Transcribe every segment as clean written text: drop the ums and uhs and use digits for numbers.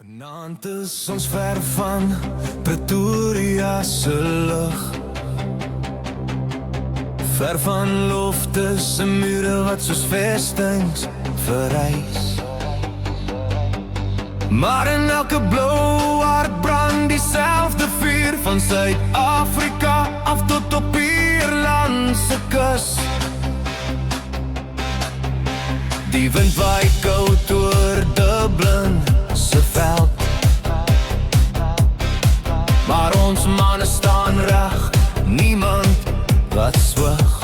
Vanaand is ons ver van Pretoria se lug, ver van lof tussen mure wat soos vestings verrys. Maar in elke blou hart brand dieselfde vuur, van Suid-Afrika af tot op Ierland se kus. Die wind waai koud oor Dublin se veld, maar ons manne staan reg, niemand wat swig.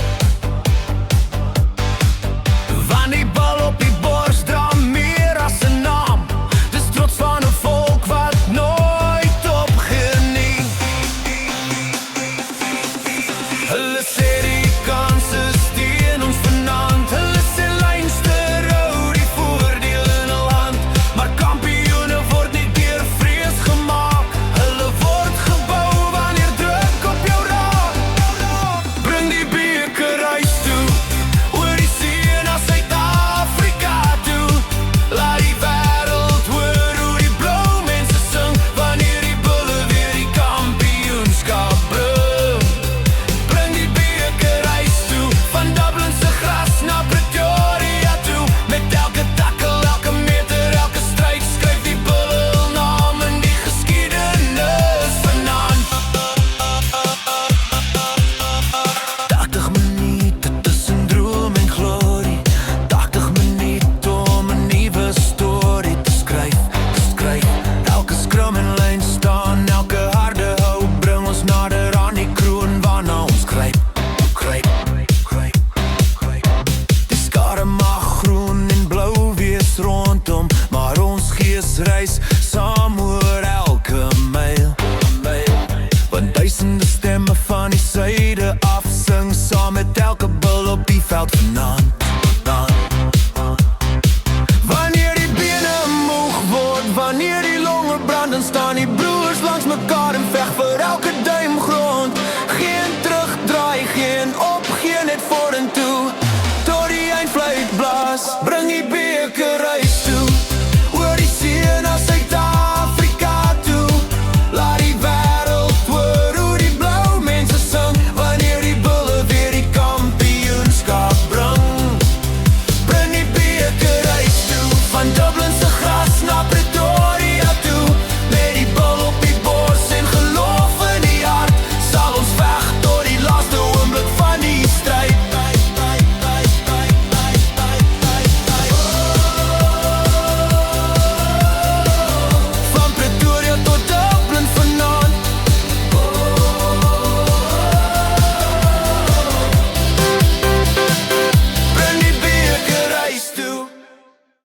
Van die bal op die bors dra meer as 'n naam, dis trots van 'n volk wat nooit opgee nie. Hulle sê die kans is teen ons vanaand, hulle sê Leinster hou die voordeel in hul hand, maar kampioene word nie deur vrees gemaak, hulle word gebou wanneer druk op jou raak. Bring die beker huis toe, oor die see na Suid-Afrika toe, laat die wêreld hoor hoe die blou mense sing, wanneer die bulle weer die kampioenskap bring. Bring die beker huis toe, van Dublin se gras na Pretoria toe, met elke takkel, elke meter, elke stryd, skryf die bulle hul naam in die geskiedenis vanaand. 80 minute tussen droom en glorie, 80 minute om 'n nuwe storie te skryf. Elke skrum en lyn staan, elke harde hou bring ons nader aan die kroon waarna ons gryp. Die skare mag groen en blou wees rondom, maar ons gees reis saam oor elke myl. Want duisende stemme van die suide af sing saam met elke bul op die veld vanaand. Wanneer die bene moeg word, wanneer die longe brand, dan staan die broers langs mekaar en veg vir elke